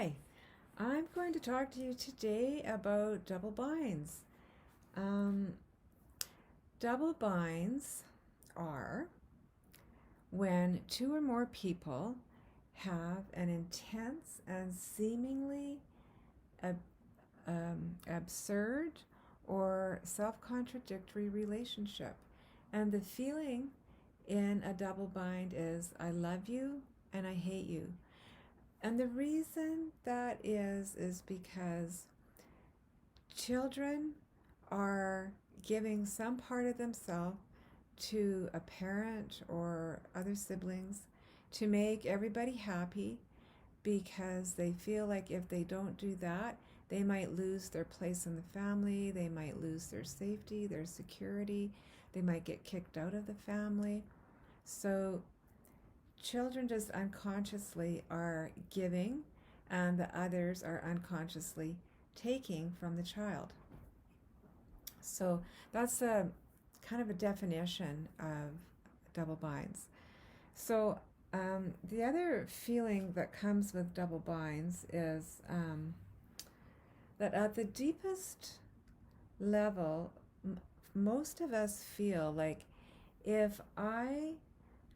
Hi, I'm going to talk to you today about double binds. Um, Double binds are when two or more people have an intense and seemingly absurd or self-contradictory relationship. And the feeling in a double bind is I love you and I hate you. And the reason that is because children are giving some part of themselves to a parent or other siblings to make everybody happy because they feel like if they don't do that, they might lose their place in the family, they might lose their safety, their security, they might get kicked out of the family. So children just unconsciously are giving, and the others are unconsciously taking from the child. So that's a kind of a definition of double binds. So the other feeling that comes with double binds is that at the deepest level, most of us feel like if I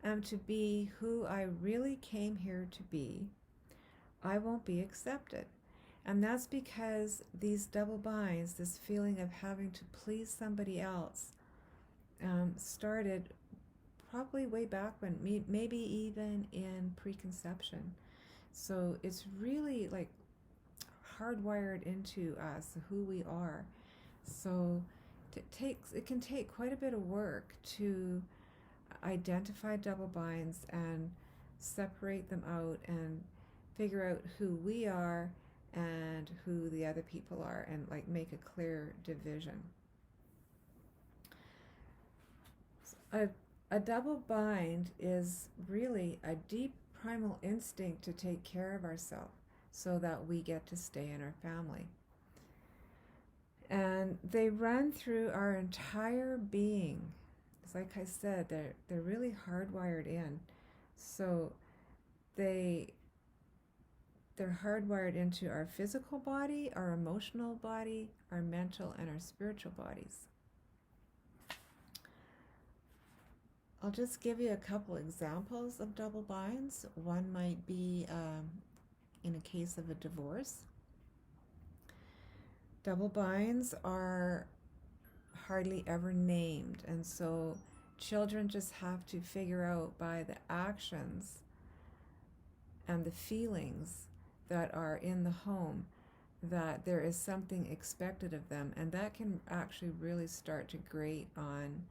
am to be who I really came here to be, I won't be accepted. And that's because these double binds, this feeling of having to please somebody else, started probably way back when, maybe even in preconception. So it's really like hardwired into us who we are. So it can take quite a bit of work to identify double binds and separate them out and figure out who we are and who the other people are, and like make a clear division. A double bind is really a deep primal instinct to take care of ourselves so that we get to stay in our family. And they run through our entire being. It's like I said, they're really hardwired in. So they're hardwired into our physical body, our emotional body, our mental, and our spiritual bodies. I'll just give you a couple examples of double binds. One might be in a case of a divorce. Double binds are hardly ever named, and so children just have to figure out by the actions and the feelings that are in the home that there is something expected of them, and that can actually really start to grate on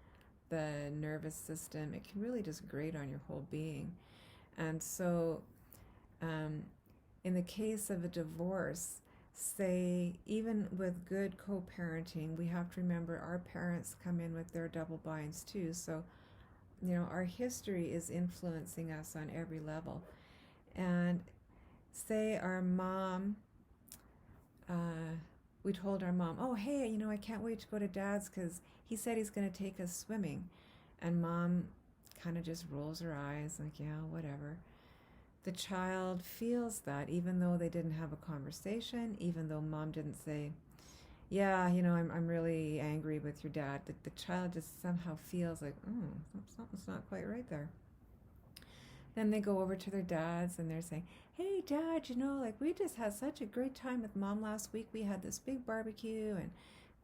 the nervous system. It can really just grate on your whole being. And so in the case of a divorce, say, even with good co-parenting, we have to remember our parents come in with their double binds too. So, our history is influencing us on every level. And say our mom, we told our mom, oh, hey, I can't wait to go to Dad's because he said he's going to take us swimming. And Mom kind of just rolls her eyes like, yeah, whatever. The child feels that even though they didn't have a conversation, even though Mom didn't say, yeah, I'm really angry with your dad. The child just somehow feels like, something's not quite right there. Then they go over to their dads and they're saying, hey, Dad, we just had such a great time with Mom last week. We had this big barbecue and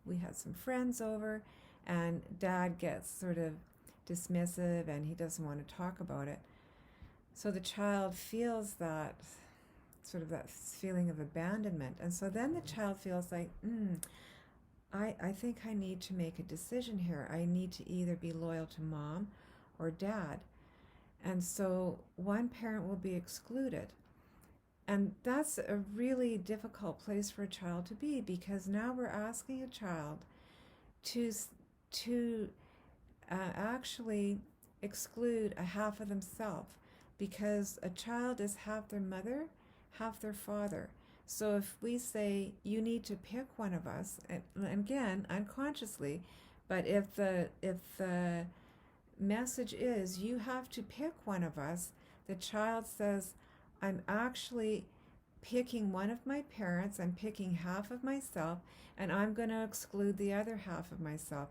we had some friends over. And Dad gets sort of dismissive and he doesn't want to talk about it. So the child feels that sort of that feeling of abandonment. And so then the child feels like, I think I need to make a decision here. I need to either be loyal to Mom or Dad. And so one parent will be excluded. And that's a really difficult place for a child to be, because now we're asking a child to actually exclude a half of themselves, because a child is half their mother, half their father. So if we say, you need to pick one of us, and again, unconsciously, but if the message is you have to pick one of us, the child says, I'm actually picking one of my parents, I'm picking half of myself, and I'm going to exclude the other half of myself.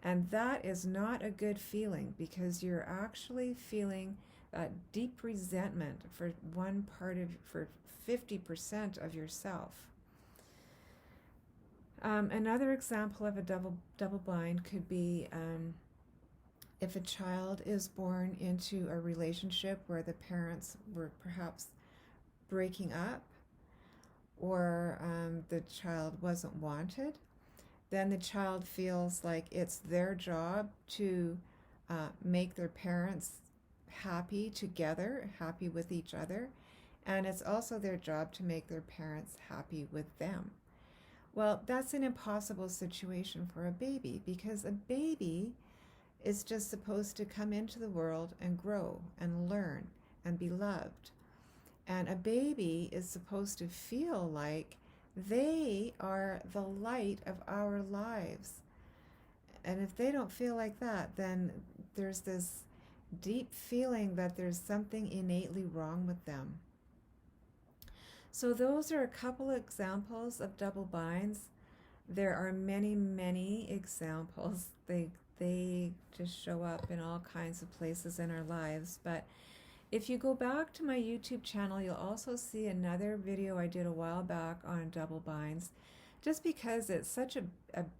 And that is not a good feeling, because you're actually feeling that deep resentment for for 50% of yourself. Another example of a double bind could be if a child is born into a relationship where the parents were perhaps breaking up, or the child wasn't wanted, then the child feels like it's their job to make their parents happy together, happy with each other, and it's also their job to make their parents happy with them. Well, that's an impossible situation for a baby, because a baby is just supposed to come into the world and grow and learn and be loved. And a baby is supposed to feel like they are the light of our lives. And if they don't feel like that, then there's this deep feeling that there's something innately wrong with them. So those are a couple examples of double binds. There are many, many examples. They just show up in all kinds of places in our lives. But if you go back to my YouTube channel, you'll also see another video I did a while back on double binds, just because it's such a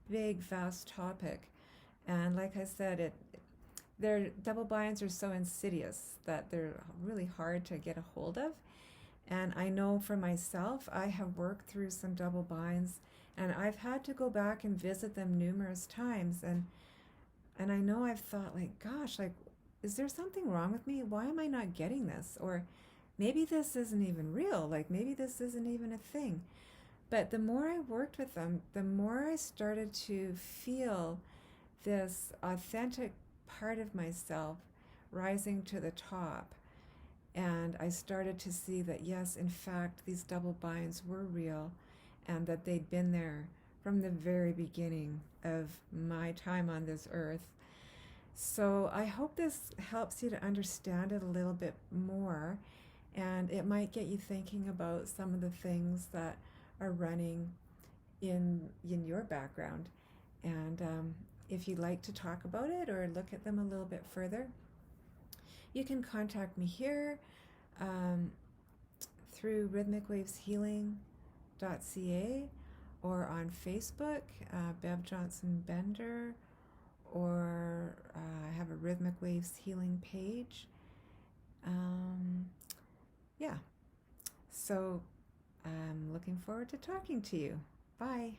big, vast topic. And like I said, their double binds are so insidious that they're really hard to get a hold of. And I know for myself, I have worked through some double binds, and I've had to go back and visit them numerous times. And I know I've thought, like, gosh, like, is there something wrong with me? Why am I not getting this? Or maybe this isn't even real. Like, maybe this isn't even a thing. But the more I worked with them, the more I started to feel this authentic part of myself rising to the top. And I started to see that, yes, in fact, these double binds were real, and that they'd been there from the very beginning of my time on this earth. So I hope this helps you to understand it a little bit more, and it might get you thinking about some of the things that are running in your background. And if you'd like to talk about it or look at them a little bit further, you can contact me here through rhythmicwaveshealing.ca, or on Facebook, Bev Johnson Bender, or I have a Rhythmic Waves Healing page. Yeah, so I'm looking forward to talking to you. Bye.